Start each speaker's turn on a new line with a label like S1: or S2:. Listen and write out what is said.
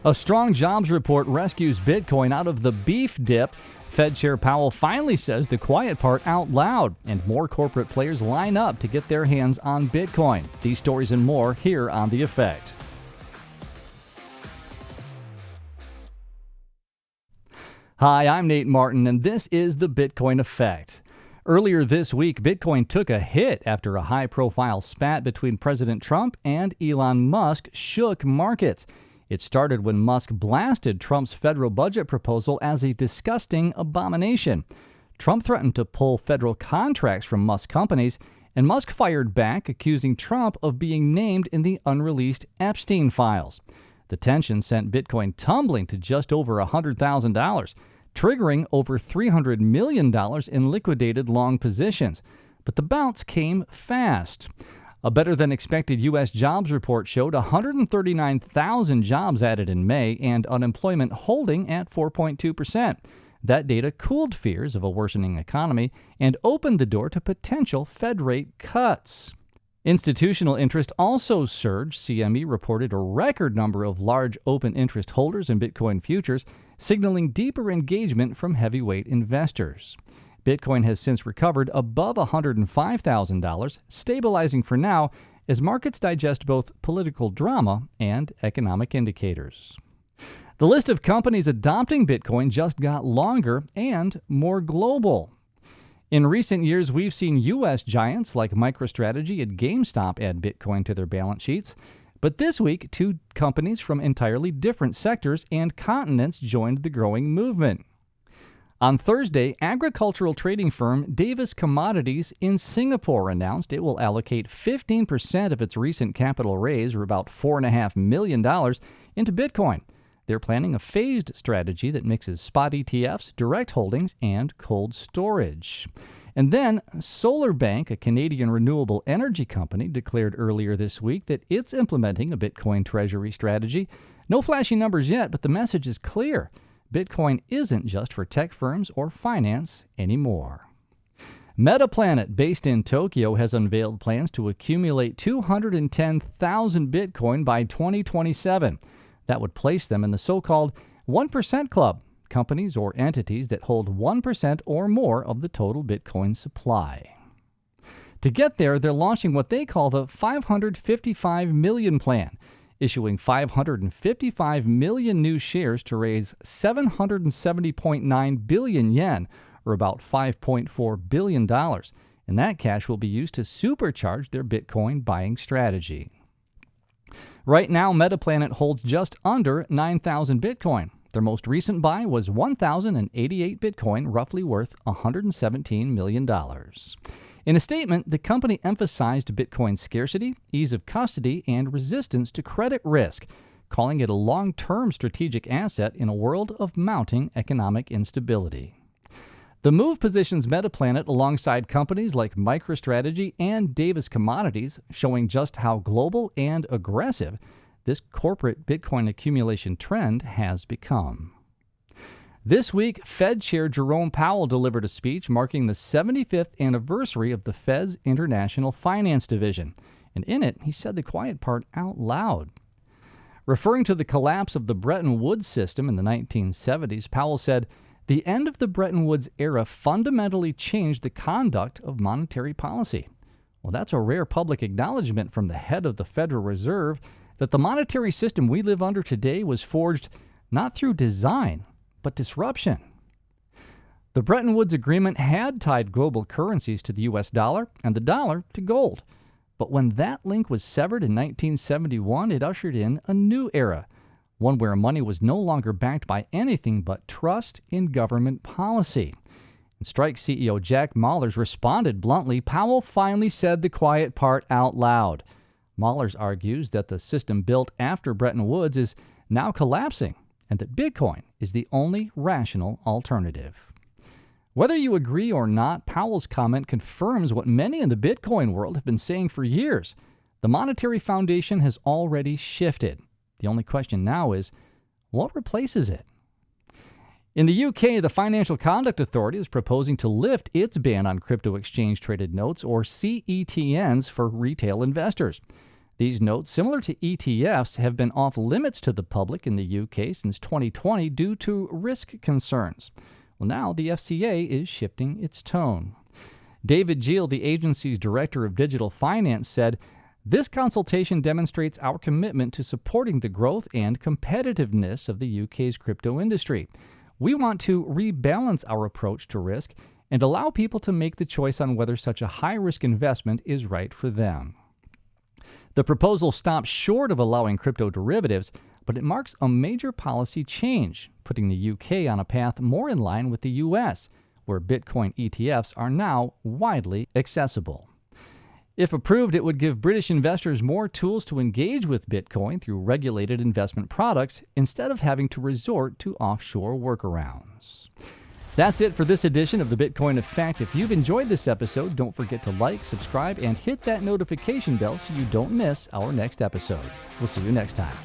S1: A strong jobs report rescues Bitcoin out of the beef dip. Fed Chair Powell finally says the quiet part out loud, and more corporate players line up to get their hands on Bitcoin. These stories and more here on The Effect. Hi, I'm Nate Martin, and this is the Bitcoin Effect. Earlier this week, Bitcoin took a hit after a high-profile spat between President Trump and Elon Musk shook markets. It started when Musk blasted Trump's federal budget proposal as a disgusting abomination. Trump threatened to pull federal contracts from Musk companies, and Musk fired back, accusing Trump of being named in the unreleased Epstein files. The tension sent Bitcoin tumbling to just over $100,000, triggering over $300 million in liquidated long positions. But the bounce came fast. A better-than-expected U.S. jobs report showed 139,000 jobs added in May and unemployment holding at 4.2%. That data cooled fears of a worsening economy and opened the door to potential Fed rate cuts. Institutional interest also surged. CME reported a record number of large open interest holders in Bitcoin futures, signaling deeper engagement from heavyweight investors. Bitcoin has since recovered above $105,000, stabilizing for now as markets digest both political drama and economic indicators. The list of companies adopting Bitcoin just got longer and more global. In recent years, we've seen U.S. giants like MicroStrategy and GameStop add Bitcoin to their balance sheets. But this week, two companies from entirely different sectors and continents joined the growing movement. On Thursday, agricultural trading firm Davis Commodities in Singapore announced it will allocate 15% of its recent capital raise, or about $4.5 million, into Bitcoin. They're planning a phased strategy that mixes spot ETFs, direct holdings, and cold storage. And then SolarBank, a Canadian renewable energy company, declared earlier this week that it's implementing a Bitcoin treasury strategy. No flashy numbers yet, but the message is clear. Bitcoin isn't just for tech firms or finance anymore. Metaplanet, based in Tokyo, has unveiled plans to accumulate 210,000 Bitcoin by 2027. That would place them in the so-called 1% club, companies or entities that hold 1% or more of the total Bitcoin supply. To get there, they're launching what they call the 555 million plan, issuing 555 million new shares to raise 770.9 billion yen, or about $5.4 billion. And that cash will be used to supercharge their Bitcoin buying strategy. Right now, Metaplanet holds just under 9,000 Bitcoin. Their most recent buy was 1,088 Bitcoin, roughly worth $117 million. In a statement, the company emphasized Bitcoin's scarcity, ease of custody, and resistance to credit risk, calling it a long-term strategic asset in a world of mounting economic instability. The move positions Metaplanet alongside companies like MicroStrategy and Davis Commodities, showing just how global and aggressive this corporate Bitcoin accumulation trend has become. This week, Fed Chair Jerome Powell delivered a speech marking the 75th anniversary of the Fed's International Finance Division, and in it, he said the quiet part out loud. Referring to the collapse of the Bretton Woods system in the 1970s, Powell said, "The end of the Bretton Woods era fundamentally changed the conduct of monetary policy." Well, that's a rare public acknowledgement from the head of the Federal Reserve that the monetary system we live under today was forged not through design, but disruption. The Bretton Woods Agreement had tied global currencies to the U.S. dollar and the dollar to gold. But when that link was severed in 1971, it ushered in a new era, one where money was no longer backed by anything but trust in government policy. And Strike CEO Jack Mallers responded bluntly. Powell finally said the quiet part out loud. Mallers argues that the system built after Bretton Woods is now collapsing, and that Bitcoin is the only rational alternative. Whether you agree or not, Powell's comment confirms what many in the Bitcoin world have been saying for years. The monetary foundation has already shifted. The only question now is, what replaces it? In the UK, the Financial Conduct Authority is proposing to lift its ban on crypto exchange-traded notes, or cETNs, for retail investors. These notes, similar to ETFs, have been off limits to the public in the UK since 2020 due to risk concerns. Well, now the FCA is shifting its tone. David Geel, the agency's director of digital finance, said, "This consultation demonstrates our commitment to supporting the growth and competitiveness of the UK's crypto industry. We want to rebalance our approach to risk and allow people to make the choice on whether such a high-risk investment is right for them." The proposal stops short of allowing crypto derivatives, but it marks a major policy change, putting the UK on a path more in line with the US, where Bitcoin ETFs are now widely accessible. If approved, it would give British investors more tools to engage with Bitcoin through regulated investment products instead of having to resort to offshore workarounds. That's it for this edition of the Bitcoin Effect. If you've enjoyed this episode, don't forget to like, subscribe, and hit that notification bell so you don't miss our next episode. We'll see you next time.